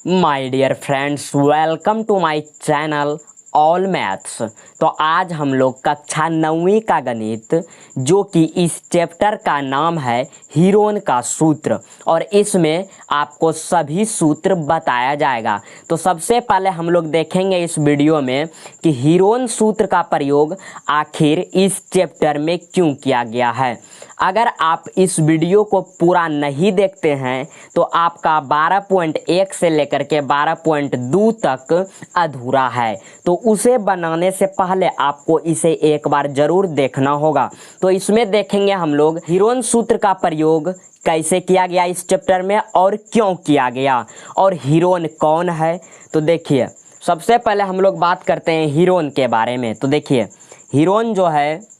My dear friends, welcome to my channel all maths. तो आज हम लोग कक्षा 9वीं का गणित, जो कि इस चैप्टर का नाम है हीरोन का सूत्र, और इसमें आपको सभी सूत्र बताया जाएगा। तो सबसे पहले हम लोग देखेंगे इस वीडियो में कि हीरोन सूत्र का प्रयोग आखिर इस चैप्टर में क्यों किया गया है। अगर आप इस वीडियो को पूरा नहीं देखते हैं तो आपका 12.1 से लेकर के 12.2 तक अधूरा है। तो उसे बनाने से पहले आपको इसे एक बार जरूर देखना होगा। तो इसमें देखेंगे हम लोग हीरोन सूत्र का प्रयोग कैसे किया गया इस चैप्टर में और क्यों किया गया, और हीरोन कौन है। तो देखिए, सबसे पहले हम लोग बात करते हैं हीरोन के बारे में। तो देखिए, हीरोन जो है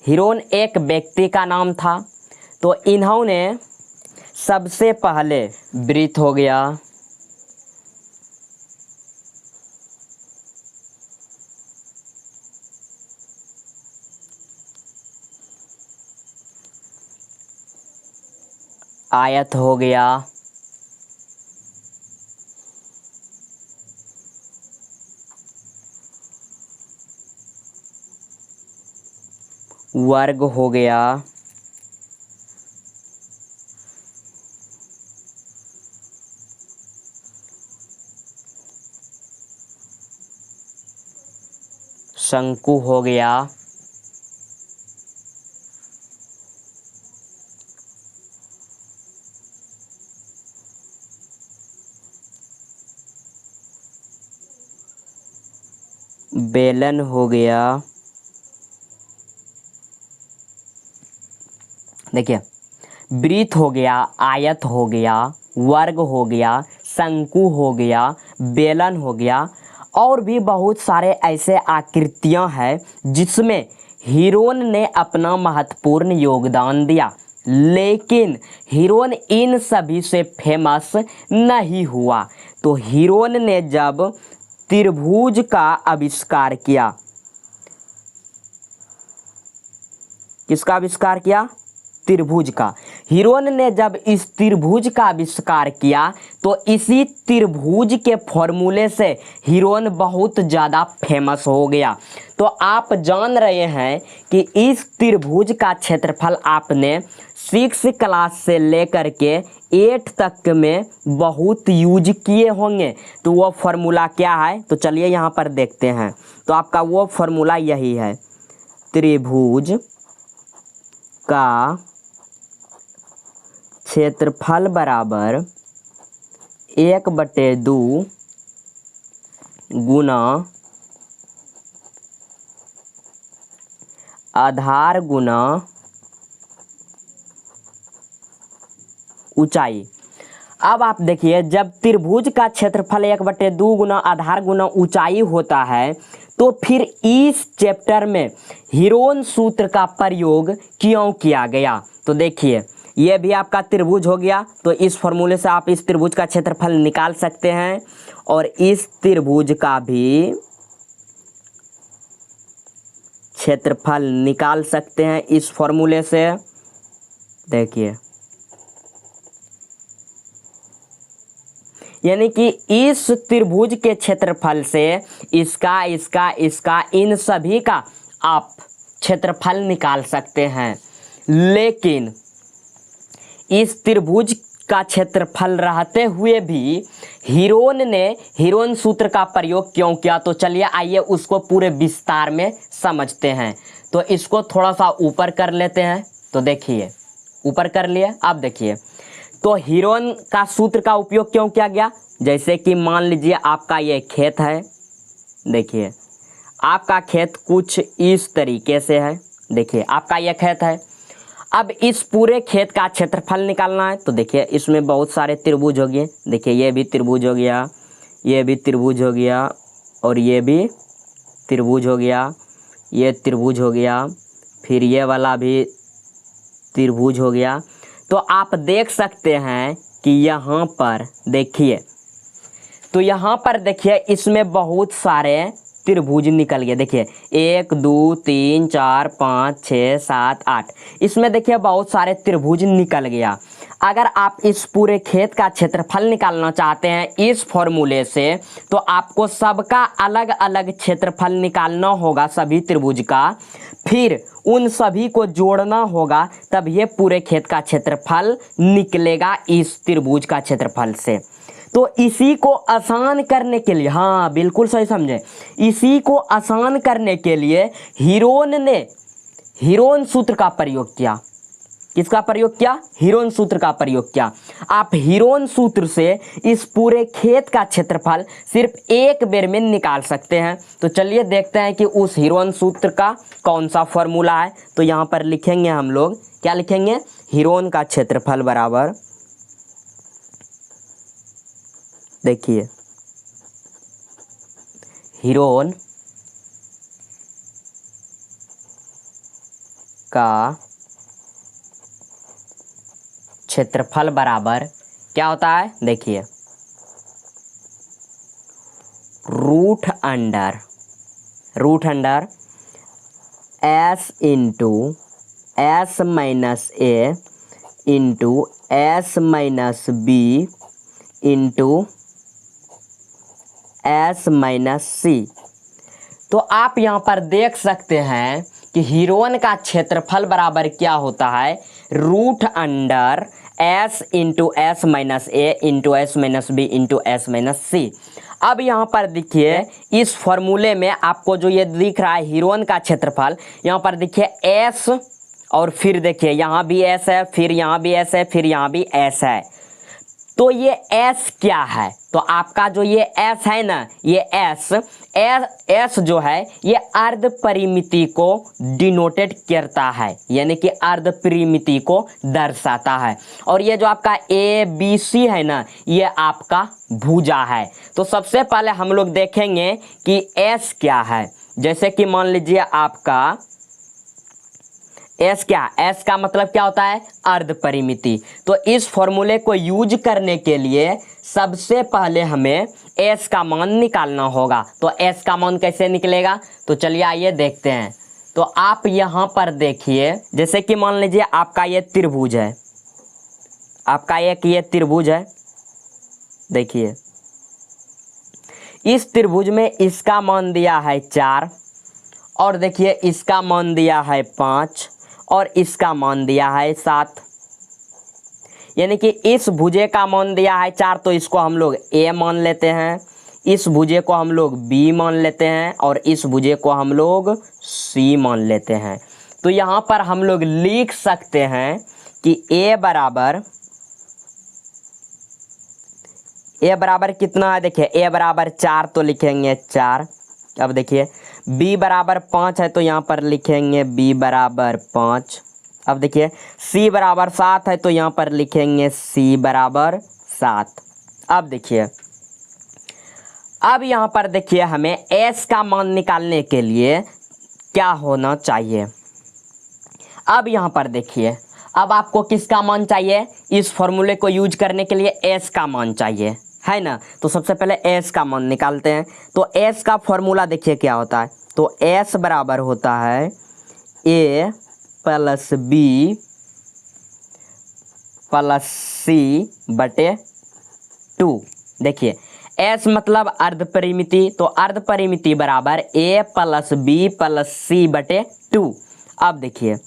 हीरोन एक व्यक्ति का नाम था। तो इन्होंने सबसे पहले ब्रीथ हो गया, आयत हो गया, वर्ग हो गया, शंकु हो गया, बेलन हो गया। देखिए, वृत्त हो गया, आयत हो गया, वर्ग हो गया, शंकु हो गया, बेलन हो गया, और भी बहुत सारे ऐसे आकृतियां हैं जिसमें हीरोन ने अपना महत्वपूर्ण योगदान दिया। लेकिन हीरोन इन सभी से फेमस नहीं हुआ। तो हीरोन ने जब त्रिभुज का आविष्कार किया, किसका आविष्कार किया? त्रिभुज का। हीरोन ने जब इस त्रिभुज का आविष्कार किया तो इसी त्रिभुज के फॉर्मूले से हीरोन बहुत ज़्यादा फेमस हो गया। तो आप जान रहे हैं कि इस त्रिभुज का क्षेत्रफल आपने 6 क्लास से लेकर के 8 तक में बहुत यूज किए होंगे। तो वो फॉर्मूला क्या है, तो चलिए यहाँ पर देखते हैं। तो आपका वो फॉर्मूला यही है, त्रिभुज का क्षेत्रफल बराबर 1/2 गुना आधार गुना ऊंचाई। अब आप देखिए, जब त्रिभुज का क्षेत्रफल 1/2 गुना आधार गुना ऊंचाई होता है तो फिर इस चैप्टर में हीरोन सूत्र का प्रयोग क्यों किया गया। तो देखिए, ये भी आपका त्रिभुज हो गया। तो इस फॉर्मूले से आप इस त्रिभुज का क्षेत्रफल निकाल सकते हैं, और इस त्रिभुज का भी क्षेत्रफल निकाल सकते हैं इस फॉर्मूले से। देखिए, यानी कि इस त्रिभुज के क्षेत्रफल से इसका इसका इसका इन सभी का आप क्षेत्रफल निकाल सकते हैं। लेकिन इस त्रिभुज का क्षेत्रफल रहते हुए भी हीरोन ने हीरोन सूत्र का प्रयोग क्यों किया, तो चलिए आइए उसको पूरे विस्तार में समझते हैं। तो इसको थोड़ा सा ऊपर कर लेते हैं। तो देखिए, ऊपर कर लिए। अब देखिए, तो हीरोन का सूत्र का उपयोग क्यों किया गया। जैसे कि मान लीजिए आपका ये खेत है। देखिए, आपका खेत कुछ इस तरीके से है। देखिए, आपका ये खेत है। अब इस पूरे खेत का क्षेत्रफल निकालना है। तो देखिए, इसमें बहुत सारे त्रिभुज हो गए। देखिए, ये भी त्रिभुज हो गया, ये भी त्रिभुज हो गया, और ये भी त्रिभुज हो गया, ये त्रिभुज हो गया, फिर ये वाला भी त्रिभुज हो गया। तो आप देख सकते हैं कि यहाँ पर देखिए, तो यहाँ पर देखिए इसमें बहुत सारे त्रिभुज निकल गया। देखिए 1 2 3 4 5 6 7 8, इसमें देखिए बहुत सारे त्रिभुज निकल गया। अगर आप इस पूरे खेत का क्षेत्रफल निकालना चाहते हैं इस फॉर्मूले से, तो आपको सबका अलग अलग क्षेत्रफल निकालना होगा, सभी त्रिभुज का, फिर उन सभी को जोड़ना होगा, तब ये पूरे खेत का क्षेत्रफल निकलेगा इस त्रिभुज का क्षेत्रफल से। तो इसी को आसान करने के लिए, हाँ बिल्कुल सही समझे, इसी को आसान करने के लिए हीरोन ने हीरोन सूत्र का प्रयोग किया। किसका प्रयोग किया? हीरोन सूत्र का प्रयोग किया। आप हीरोन सूत्र से इस पूरे खेत का क्षेत्रफल सिर्फ एक बेर में निकाल सकते हैं। तो चलिए देखते हैं कि उस हीरोन सूत्र का कौन सा फॉर्मूला है। तो यहाँ पर लिखेंगे हम लोग, क्या लिखेंगे? हीरोन का क्षेत्रफल बराबर, देखिए हीरोन का क्षेत्रफल बराबर क्या होता है? देखिए root under S into S minus A into S minus B into S minus C. तो आप यहाँ पर देख सकते हैं कि हीरोन का क्षेत्रफल बराबर क्या होता है? Root under S into S minus A into S minus B into S minus C. अब यहाँ पर देखिए इस फॉर्मूले में आपको जो ये दिख रहा है हीरोन का क्षेत्रफल, यहाँ पर देखिए एस, और फिर देखिए यहाँ भी एस है, फिर यहाँ भी एस है, फिर यहाँ भी एस है। तो ये एस क्या है? तो आपका जो ये एस है ना, ये एस जो है ये अर्ध परिमिति को डिनोटेड करता है, यानी कि अर्ध परिमिति को दर्शाता है। और ये जो आपका ए बी सी है ना, ये आपका भुजा है। तो सबसे पहले हम लोग देखेंगे कि एस क्या है। जैसे कि मान लीजिए आपका एस क्या? एस का मतलब क्या होता है? अर्ध परिमिति। तो इस फॉर्मूले को यूज करने के लिए सबसे पहले हमें एस का मान निकालना होगा। तो एस का मान कैसे निकलेगा? तो चलिए आइए देखते हैं। तो आप यहाँ पर देखिए, जैसे कि मान लीजिए आपका ये त्रिभुज है, आपका एक ये त्रिभुज है। देखिए इस त्रिभुज में इसका मान दिया है 4, और देखिए इसका मान दिया है 5, और इसका मान दिया है 7। यानी कि इस भुजे का मान दिया है 4, तो इसको हम लोग ए मान लेते हैं, इस भुजे को हम लोग बी मान लेते हैं, और इस भुजे को हम लोग सी मान लेते हैं। तो यहाँ पर हम लोग लिख सकते हैं कि ए बराबर कितना है? देखिए ए बराबर 4, तो लिखेंगे 4। अब देखिए b बराबर 5 है, तो यहाँ पर लिखेंगे b बराबर 5। अब देखिए c बराबर 7 है, तो यहाँ पर लिखेंगे c बराबर 7। अब देखिए, अब यहाँ पर देखिए हमें s का मान निकालने के लिए क्या होना चाहिए। अब यहाँ पर देखिए, अब आपको किसका मान चाहिए? इस फॉर्मूले को यूज करने के लिए s का मान चाहिए, है ना। तो सबसे पहले s का मान निकालते हैं। तो s का फॉर्मूला देखिए क्या होता है। तो s बराबर होता है a plus b plus c बटे 2। देखिए s मतलब अर्ध परिमिति, तो अर्ध परिमिति बराबर a plus b plus c बटे 2। अब देखिए,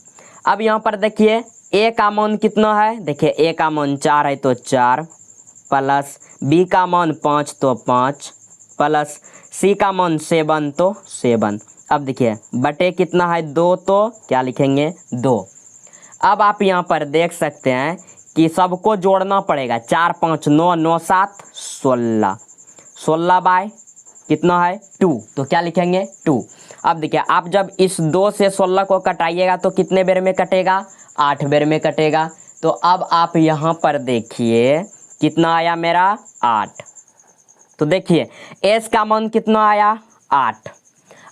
अब यहाँ पर देखिए a का मान कितना है? देखिए a का मान 4 है, तो 4, प्लस b का मान 5, तो 5, प्लस c का मान 7, तो 7। अब देखिए बटे कितना है? 2, तो क्या लिखेंगे? 2। अब आप यहाँ पर देख सकते हैं कि सबको जोड़ना पड़ेगा। 4 5 9 9 7 16, 16 बाय कितना है? 2, तो क्या लिखेंगे? 2। अब देखिए आप जब इस 2 से 16 को कटाइएगा तो कितने बेर में कटेगा? 8 बेर में कटेगा। तो अब आप यहाँ पर देखिए कितना आया मेरा? 8। तो देखिए s का मान कितना आया? 8।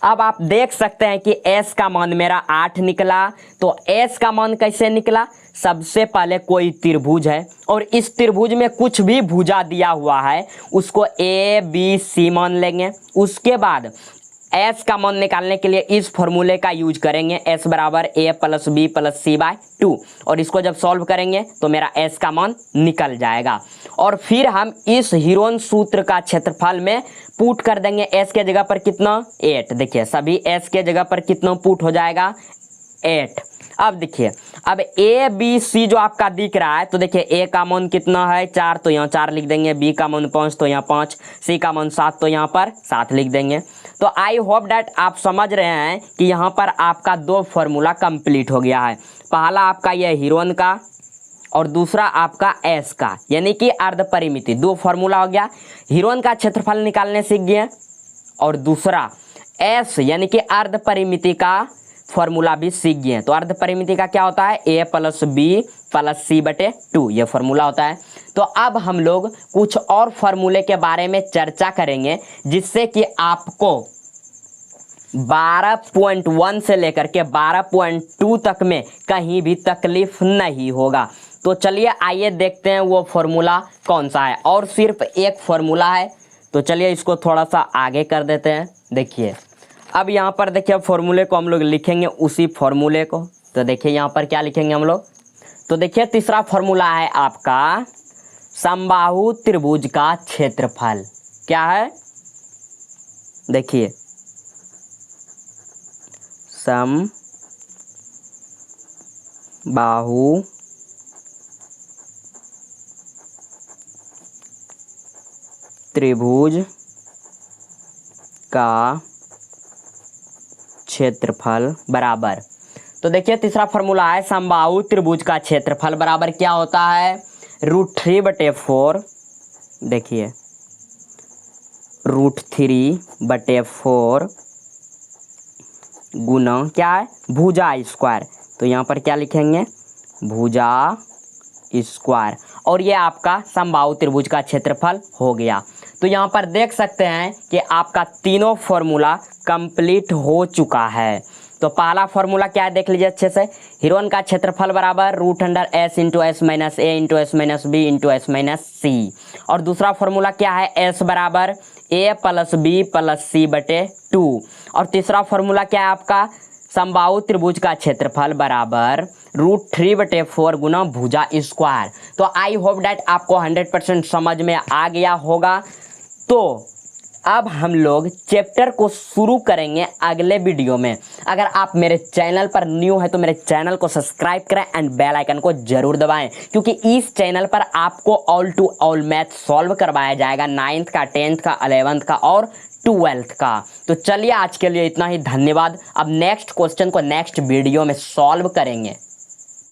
अब आप देख सकते हैं कि s का मान मेरा 8 निकला। तो s का मान कैसे निकला? सबसे पहले कोई त्रिभुज है और इस त्रिभुज में कुछ भी भुजा दिया हुआ है उसको a b c मान लेंगे। उसके बाद एस का मान निकालने के लिए इस फॉर्मूले का यूज करेंगे, एस बराबर ए प्लस बी प्लस सी बाय 2, और इसको जब सॉल्व करेंगे तो मेरा एस का मान निकल जाएगा। और फिर हम इस हीरोन सूत्र का क्षेत्रफल में पुट कर देंगे एस के जगह पर कितना 8। देखिए सभी एस के जगह पर कितना पुट हो जाएगा 8। अब देखिए, अब ए बी सी जो आपका दिख रहा है, तो देखिए ए का मान कितना है 4, तो यहाँ 4 लिख देंगे, बी का मान 5 तो यहाँ 5, सी का मान 7 तो यहाँ पर 7 लिख देंगे। तो आई होप डैट आप समझ रहे हैं कि यहाँ पर आपका 2 फॉर्मूला कंप्लीट हो गया है। पहला आपका यह हीरोन का और दूसरा आपका एस का, यानी कि अर्ध परिमिति। 2 फॉर्मूला हो गया, हीरोन का क्षेत्रफल निकालने सीख गए और दूसरा एस यानी कि अर्ध परिमिति का फॉर्मूला भी सीख गए हैं। तो अर्ध परिमिति का क्या होता है, ए प्लस बी प्लस सी बटे 2, ये फॉर्मूला होता है। तो अब हम लोग कुछ और फॉर्मूले के बारे में चर्चा करेंगे जिससे कि आपको 12.1 से लेकर के 12.2 तक में कहीं भी तकलीफ नहीं होगा। तो चलिए आइए देखते हैं वो फॉर्मूला कौन सा है, और सिर्फ एक फॉर्मूला है। तो चलिए इसको थोड़ा सा आगे कर देते हैं। देखिए अब यहाँ पर देखिए फॉर्मूले को हम लोग लिखेंगे, उसी फॉर्मूले को। तो देखिए यहाँ पर क्या लिखेंगे हम लोग, तो देखिए तीसरा फॉर्मूला है आपका समबाहु त्रिभुज का क्षेत्रफल। क्या है, देखिए समबाहु त्रिभुज का क्षेत्रफल बराबर, तो देखिए तीसरा फॉर्मूला है समबाहु त्रिभुज का क्षेत्रफल बराबर क्या होता है, √3/4। देखिए √3/4 गुना क्या है, भुजा स्क्वायर। तो यहाँ पर क्या लिखेंगे, भुजा स्क्वायर, और ये आपका समबाहु त्रिभुज का क्षेत्रफल हो गया। तो यहाँ पर देख सकते हैं कि आपका तीनों फॉर्मूला कंप्लीट हो चुका है। तो पहला फॉर्मूला क्या है देख लीजिए अच्छे से, हीरोन का क्षेत्रफल बराबर √S × S - A × S - B × S - C। और दूसरा फॉर्मूला क्या है, S बराबर A plus B plus C बटे 2। और तीसरा फॉर्मूला क्या है आपका, समबाहु त्रिभुज का क्षेत्रफल बराबर √3/4 गुना भुजा स्क्वायर। तो आई होप डैट आपको 100% समझ में आ गया होगा। तो अब हम लोग चैप्टर को शुरू करेंगे अगले वीडियो में। अगर आप मेरे चैनल पर न्यू है तो मेरे चैनल को सब्सक्राइब करें एंड बेल आइकन को जरूर दबाएं, क्योंकि इस चैनल पर आपको all to all math solve करवाया जाएगा, 9th का, 10th का, 11th का और 12th का। तो चलिए आज के लिए इतना ही, धन्यवाद। अब नेक्स्ट क्वेश्चन को नेक्स्ट वीडियो में सॉल्व करेंगे।